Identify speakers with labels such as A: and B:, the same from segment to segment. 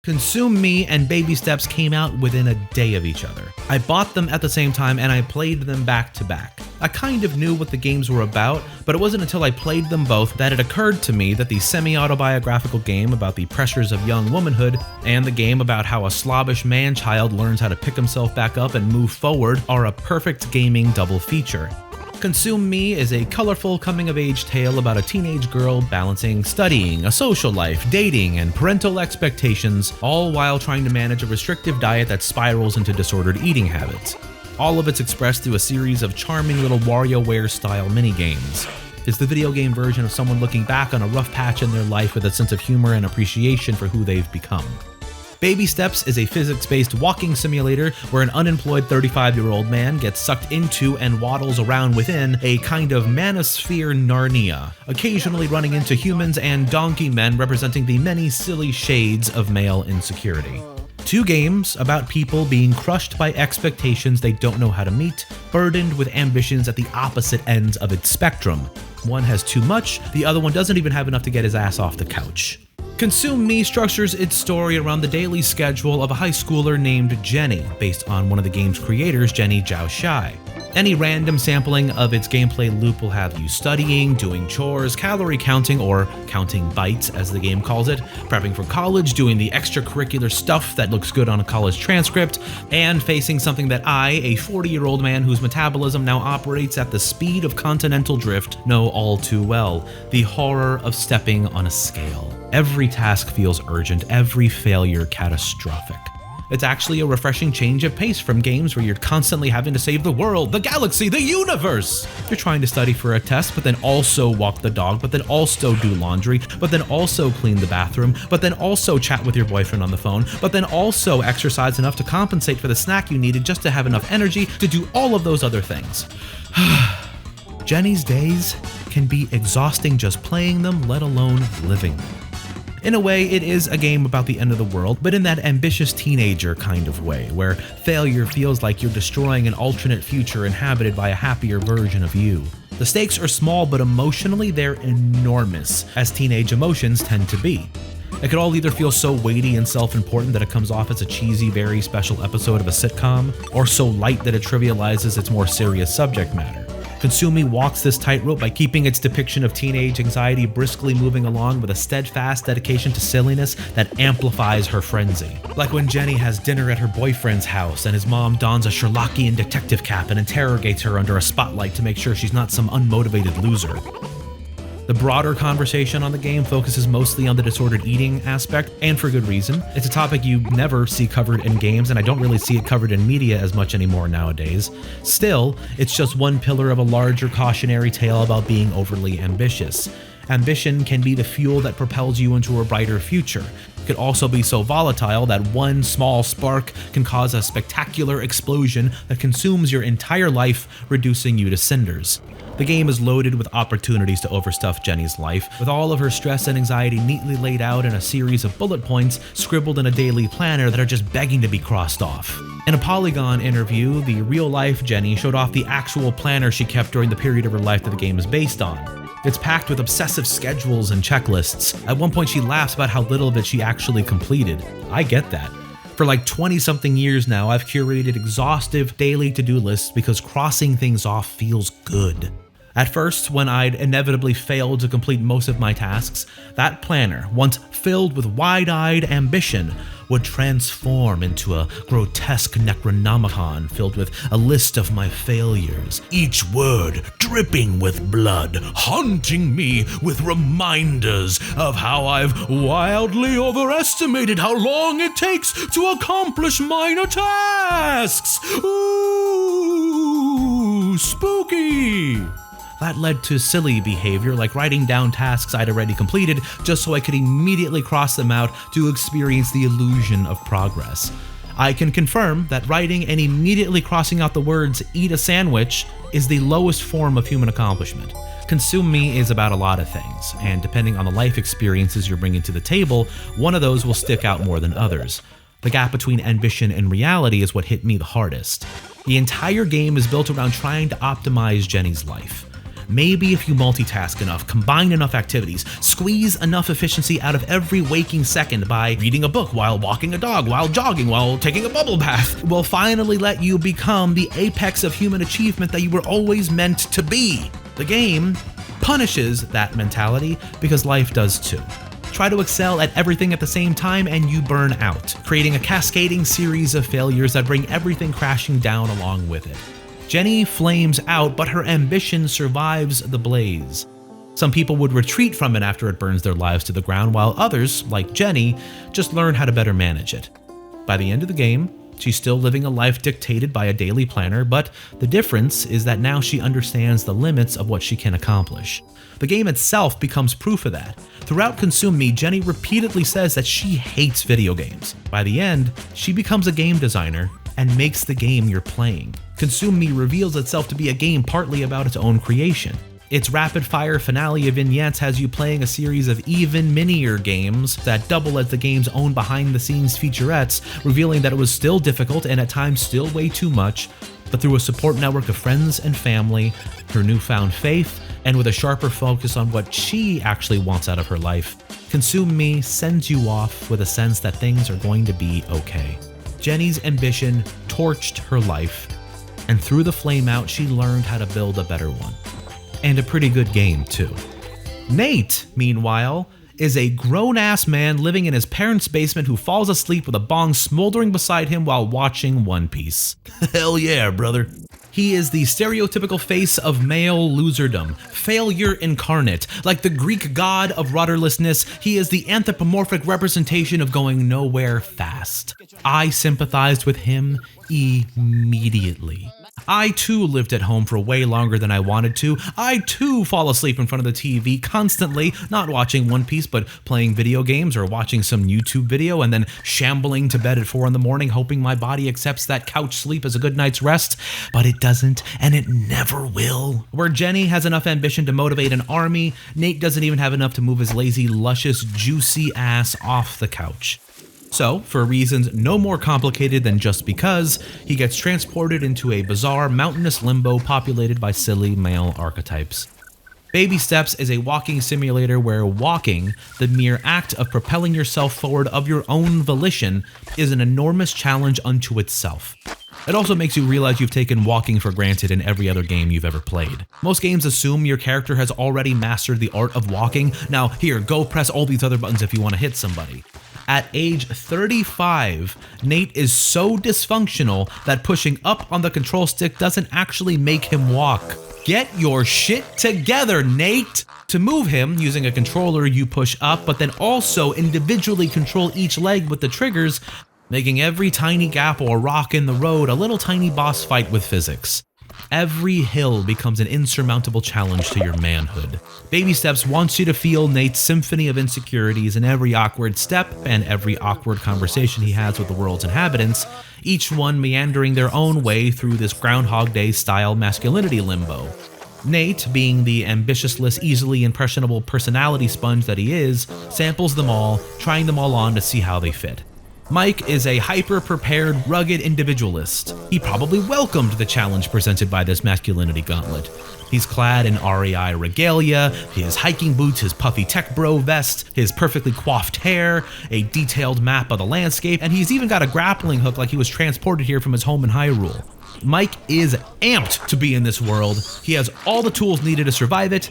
A: Consume Me and Baby Steps came out within a day of each other. I bought them at the same time and I played them back to back. I kind of knew what the games were about, but it wasn't until I played them both that it occurred to me that the semi-autobiographical game about the pressures of young womanhood and the game about how a slobbish man-child learns how to pick himself back up and move forward are a perfect gaming double feature. Consume Me is a colorful coming-of-age tale about a teenage girl balancing studying, a social life, dating, and parental expectations, all while trying to manage a restrictive diet that spirals into disordered eating habits. All of it's expressed through a series of charming little WarioWare-style minigames. It's the video game version of someone looking back on a rough patch in their life with a sense of humor and appreciation for who they've become. Baby Steps is a physics-based walking simulator where an unemployed 35-year-old man gets sucked into and waddles around within a kind of manosphere Narnia, occasionally running into humans and donkey men representing the many silly shades of male insecurity. Two games about people being crushed by expectations they don't know how to meet, burdened with ambitions at the opposite ends of its spectrum. One has too much, the other one doesn't even have enough to get his ass off the couch. Consume Me structures its story around the daily schedule of a high schooler named Jenny, based on one of the game's creators, Jenny Zhao Shai. Any random sampling of its gameplay loop will have you studying, doing chores, calorie counting, or counting bites as the game calls it, prepping for college, doing the extracurricular stuff that looks good on a college transcript, and facing something that I, a 40-year-old man whose metabolism now operates at the speed of continental drift, know all too well: the horror of stepping on a scale. Every task feels urgent, every failure catastrophic. It's actually a refreshing change of pace from games where you're constantly having to save the world, the galaxy, the universe! You're trying to study for a test, but then also walk the dog, but then also do laundry, but then also clean the bathroom, but then also chat with your boyfriend on the phone, but then also exercise enough to compensate for the snack you needed just to have enough energy to do all of those other things. Jenny's days can be exhausting just playing them, let alone living them. In a way, it is a game about the end of the world, but in that ambitious teenager kind of way, where failure feels like you're destroying an alternate future inhabited by a happier version of you. The stakes are small, but emotionally they're enormous, as teenage emotions tend to be. It could all either feel so weighty and self-important that it comes off as a cheesy, very special episode of a sitcom, or so light that it trivializes its more serious subject matter. Consume Me walks this tightrope by keeping its depiction of teenage anxiety briskly moving along with a steadfast dedication to silliness that amplifies her frenzy. Like when Jenny has dinner at her boyfriend's house and his mom dons a Sherlockian detective cap and interrogates her under a spotlight to make sure she's not some unmotivated loser. The broader conversation on the game focuses mostly on the disordered eating aspect, and for good reason. It's a topic you never see covered in games, and I don't really see it covered in media as much anymore nowadays. Still, it's just one pillar of a larger cautionary tale about being overly ambitious. Ambition can be the fuel that propels you into a brighter future. It could also be so volatile that one small spark can cause a spectacular explosion that consumes your entire life, reducing you to cinders. The game is loaded with opportunities to overstuff Jenny's life, with all of her stress and anxiety neatly laid out in a series of bullet points scribbled in a daily planner that are just begging to be crossed off. In a Polygon interview, the real-life Jenny showed off the actual planner she kept during the period of her life that the game is based on. It's packed with obsessive schedules and checklists. At one point she laughs about how little of it she actually completed. I get that. For like 20-something years now, I've curated exhaustive daily to-do lists because crossing things off feels good. At first, when I'd inevitably failed to complete most of my tasks, that planner, once filled with wide-eyed ambition, would transform into a grotesque Necronomicon filled with a list of my failures, each word dripping with blood, haunting me with reminders of how I've wildly overestimated how long it takes to accomplish minor tasks. Ooh, spooky! That led to silly behavior like writing down tasks I'd already completed just so I could immediately cross them out to experience the illusion of progress. I can confirm that writing and immediately crossing out the words "eat a sandwich" is the lowest form of human accomplishment. Consume Me is about a lot of things, and depending on the life experiences you're bringing to the table, one of those will stick out more than others. The gap between ambition and reality is what hit me the hardest. The entire game is built around trying to optimize Jenny's life. Maybe if you multitask enough, combine enough activities, squeeze enough efficiency out of every waking second by reading a book while walking a dog, while jogging, while taking a bubble bath, will finally let you become the apex of human achievement that you were always meant to be. The game punishes that mentality because life does too. Try to excel at everything at the same time and you burn out, creating a cascading series of failures that bring everything crashing down along with it. Jenny flames out, but her ambition survives the blaze. Some people would retreat from it after it burns their lives to the ground, while others, like Jenny, just learn how to better manage it. By the end of the game, she's still living a life dictated by a daily planner, but the difference is that now she understands the limits of what she can accomplish. The game itself becomes proof of that. Throughout Consume Me, Jenny repeatedly says that she hates video games. By the end, she becomes a game designer and makes the game you're playing. Consume Me reveals itself to be a game partly about its own creation. Its rapid-fire finale of vignettes has you playing a series of even minier games that double as the game's own behind-the-scenes featurettes, revealing that it was still difficult and at times still way too much, but through a support network of friends and family, her newfound faith, and with a sharper focus on what she actually wants out of her life, Consume Me sends you off with a sense that things are going to be okay. Jenny's ambition torched her life, and through the flame out, she learned how to build a better one. And a pretty good game, too. Nate, meanwhile, is a grown-ass man living in his parents' basement who falls asleep with a bong smoldering beside him while watching One Piece. Hell yeah, brother. He is the stereotypical face of male loserdom, failure incarnate. Like the Greek god of rudderlessness, he is the anthropomorphic representation of going nowhere fast. I sympathized with him immediately. I too lived at home for way longer than I wanted to. I too fall asleep in front of the TV constantly, not watching One Piece, but playing video games or watching some YouTube video and then shambling to bed at 4 a.m, hoping my body accepts that couch sleep as a good night's rest. But it doesn't, and it never will. Where Jenny has enough ambition to motivate an army, Nate doesn't even have enough to move his lazy, luscious, juicy ass off the couch. So, for reasons no more complicated than just because, he gets transported into a bizarre, mountainous limbo populated by silly male archetypes. Baby Steps is a walking simulator where walking, the mere act of propelling yourself forward of your own volition, is an enormous challenge unto itself. It also makes you realize you've taken walking for granted in every other game you've ever played. Most games assume your character has already mastered the art of walking. Now, here, go press all these other buttons if you want to hit somebody. At age 35, Nate is so dysfunctional that pushing up on the control stick doesn't actually make him walk. Get your shit together, Nate! To move him, using a controller, you push up, but then also individually control each leg with the triggers, making every tiny gap or rock in the road a little tiny boss fight with physics. Every hill becomes an insurmountable challenge to your manhood. Baby Steps wants you to feel Nate's symphony of insecurities in every awkward step and every awkward conversation he has with the world's inhabitants, each one meandering their own way through this Groundhog Day-style masculinity limbo. Nate, being the ambitiousless, easily impressionable personality sponge that he is, samples them all, trying them all on to see how they fit. Mike is a hyper-prepared, rugged individualist. He probably welcomed the challenge presented by this masculinity gauntlet. He's clad in REI regalia, his hiking boots, his puffy tech bro vest, his perfectly coiffed hair, a detailed map of the landscape, and he's even got a grappling hook like he was transported here from his home in Hyrule. Mike is amped to be in this world. He has all the tools needed to survive it,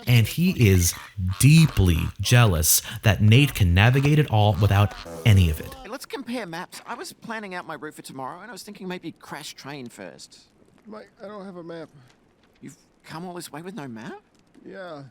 A: and he is deeply jealous that Nate can navigate it all without any of it.
B: Let's compare maps. I was planning out my route for tomorrow, and I was thinking maybe crash train first.
C: Mike, I don't have a map.
B: You've come all this way with no map?
C: Yeah.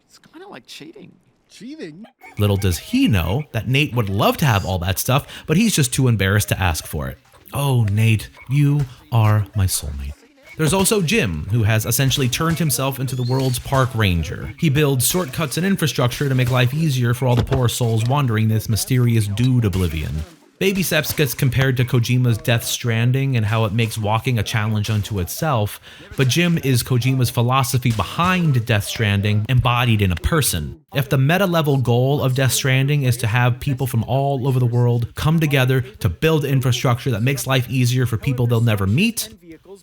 B: It's kind of like cheating.
C: Cheating?
A: Little does he know that Nate would love to have all that stuff, but he's just too embarrassed to ask for it. Oh, Nate, you are my soulmate. There's also Jim, who has essentially turned himself into the world's park ranger. He builds shortcuts and infrastructure to make life easier for all the poor souls wandering this mysterious dude oblivion. Baby Steps gets compared to Kojima's Death Stranding and how it makes walking a challenge unto itself, but Jim is Kojima's philosophy behind Death Stranding embodied in a person. If the meta-level goal of Death Stranding is to have people from all over the world come together to build infrastructure that makes life easier for people they'll never meet,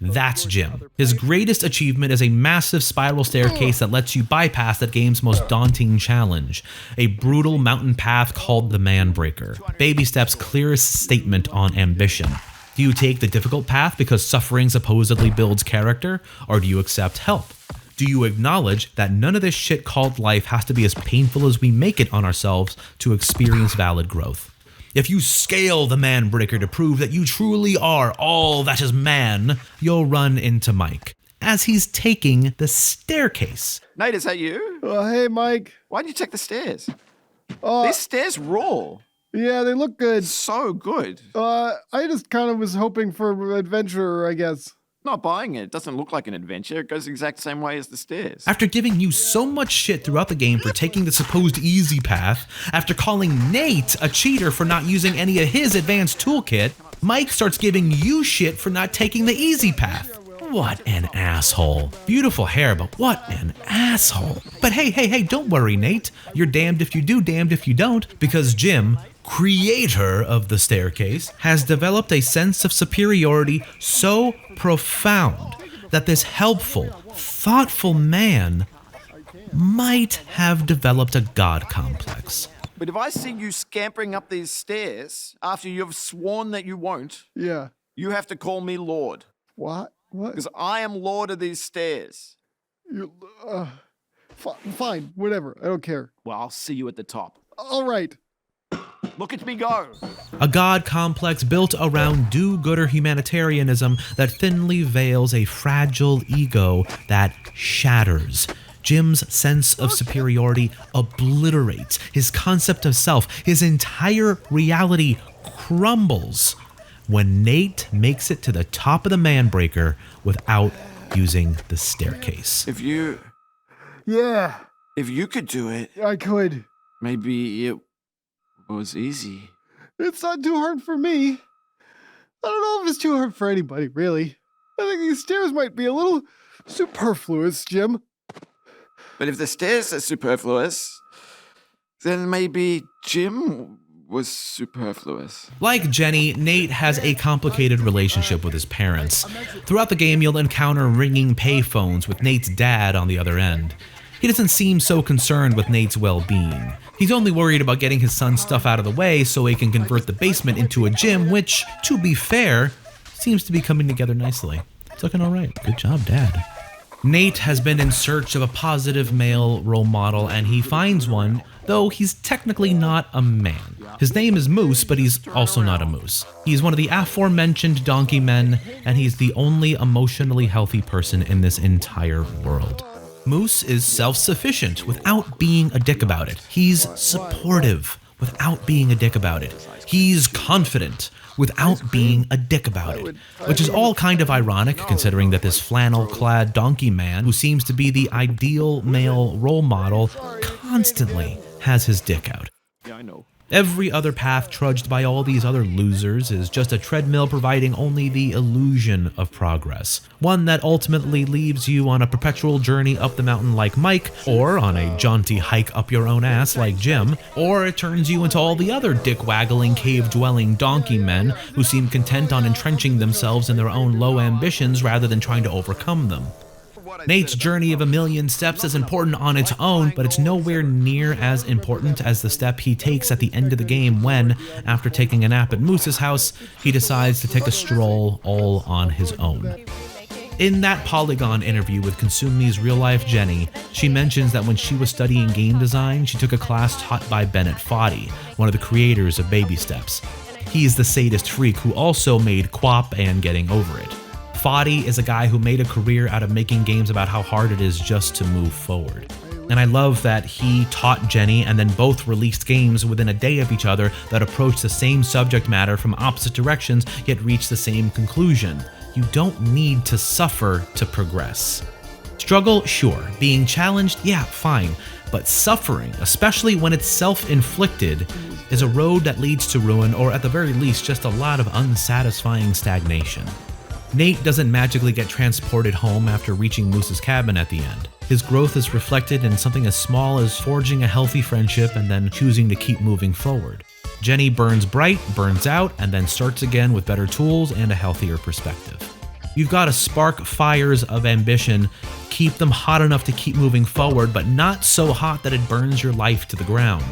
A: That's Jim. His greatest achievement is a massive spiral staircase that lets you bypass that game's most daunting challenge, a brutal mountain path called the Manbreaker. Baby Step's clearest statement on ambition. Do you take the difficult path because suffering supposedly builds character, or do you accept help? Do you acknowledge that none of this shit called life has to be as painful as we make it on ourselves to experience valid growth? If you scale the Manbreaker to prove that you truly are all that is man, you'll run into Mike as he's taking the staircase.
B: Nate, is that you?
C: Hey, Mike.
B: Why'd you take the stairs?
C: Uh,
B: These stairs rule.
C: yeah, they look good.
B: So good.
C: I just kind of was hoping for adventure, I guess.
B: Not buying it. It doesn't look like an adventure. It goes the exact same way as the stairs.
A: After giving you so much shit throughout the game for taking the supposed easy path, after calling Nate a cheater for not using any of his advanced toolkit, Mike starts giving you shit for not taking the easy path. What an asshole. Beautiful hair, but what an asshole. But hey, don't worry, Nate. You're damned if you do, damned if you don't, because Jim, creator of the staircase, has developed a sense of superiority so profound that this helpful, thoughtful man might have developed a god complex.
B: But if I see you scampering up these stairs after you've sworn that you won't,
C: Yeah.
B: you have to call me Lord.
C: What? What?
B: Because I am Lord of these stairs.
C: You, fine, whatever. I don't care.
B: Well, I'll see you at the top.
C: All right.
B: Look at me go.
A: A god complex built around do-gooder humanitarianism that thinly veils a fragile ego that shatters. Jim's sense of superiority obliterates his concept of self. His entire reality crumbles when Nate makes it to the top of the Manbreaker without using the staircase.
B: If you could do it,
C: I could.
B: maybe it was easy.
C: It's not too hard for me. I don't know if it's too hard for anybody, really. I think these stairs might be a little superfluous, Jim.
B: But if the stairs are superfluous, then maybe Jim was superfluous.
A: Like Jenny, Nate has a complicated relationship with his parents. Throughout the game, you'll encounter ringing payphones with Nate's dad on the other end. He doesn't seem so concerned with Nate's well-being. He's only worried about getting his son's stuff out of the way so he can convert the basement into a gym, which, to be fair, seems to be coming together nicely. It's looking all right. Good job, Dad. Nate has been in search of a positive male role model, and he finds one, though he's technically not a man. His name is Moose, but he's also not a moose. He's one of the aforementioned donkey men, and he's the only emotionally healthy person in this entire world. Moose is self-sufficient without being a dick about it. He's supportive without being a dick about it. He's confident without being a dick about it, which is all kind of ironic considering that this flannel-clad donkey man, who seems to be the ideal male role model, constantly has his dick out.
B: Yeah, I know.
A: Every other path trudged by all these other losers is just a treadmill providing only the illusion of progress. One that ultimately leaves you on a perpetual journey up the mountain like Mike, or on a jaunty hike up your own ass like Jim, or it turns you into all the other dick-waggling, cave-dwelling donkey men who seem content on entrenching themselves in their own low ambitions rather than trying to overcome them. Nate's journey of 1,000,000 steps is important on its own, but it's nowhere near as important as the step he takes at the end of the game when, after taking a nap at Moose's house, he decides to take a stroll all on his own. In that Polygon interview with Consume's real-life Jenny, she mentions that when she was studying game design, she took a class taught by Bennett Foddy, one of the creators of Baby Steps. He's the sadist freak who also made QWOP and Getting Over It. Foddy is a guy who made a career out of making games about how hard it is just to move forward. And I love that he taught Jenny and then both released games within a day of each other that approach the same subject matter from opposite directions yet reach the same conclusion. You don't need to suffer to progress. Struggle, sure. Being challenged, yeah, fine. But suffering, especially when it's self-inflicted, is a road that leads to ruin, or at the very least, just a lot of unsatisfying stagnation. Nate doesn't magically get transported home after reaching Moose's cabin at the end. His growth is reflected in something as small as forging a healthy friendship and then choosing to keep moving forward. Jenny burns bright, burns out, and then starts again with better tools and a healthier perspective. You've got to spark fires of ambition, keep them hot enough to keep moving forward, but not so hot that it burns your life to the ground.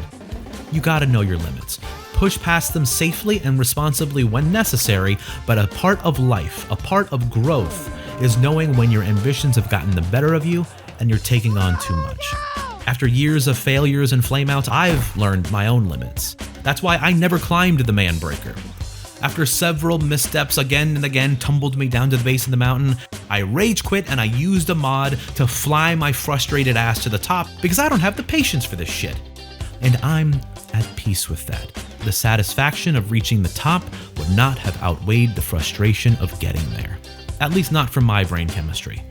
A: You gotta know your limits. Push past them safely and responsibly when necessary, but a part of life, a part of growth, is knowing when your ambitions have gotten the better of you and you're taking on too much. After years of failures and flameouts, I've learned my own limits. That's why I never climbed the man breaker. After several missteps again and again tumbled me down to the base of the mountain, I rage quit and I used a mod to fly my frustrated ass to the top because I don't have the patience for this shit. And I'm at peace with that. The satisfaction of reaching the top would not have outweighed the frustration of getting there. At least not from my brain chemistry.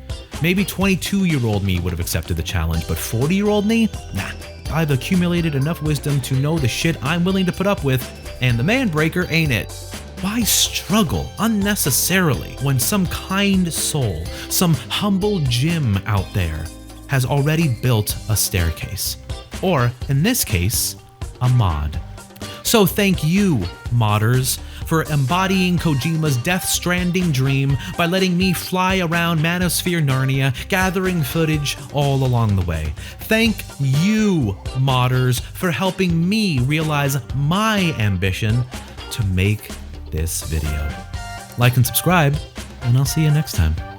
A: Maybe 22-year-old me would have accepted the challenge, but 40-year-old me? Nah. I've accumulated enough wisdom to know the shit I'm willing to put up with, and the man breaker ain't it. Why struggle unnecessarily when some kind soul, some humble gym out there, has already built a staircase? Or, in this case, a mod. So thank you, modders, for embodying Kojima's Death Stranding dream by letting me fly around Manosphere Narnia, gathering footage all along the way. Thank you, modders, for helping me realize my ambition to make this video. Like and subscribe, and I'll see you next time.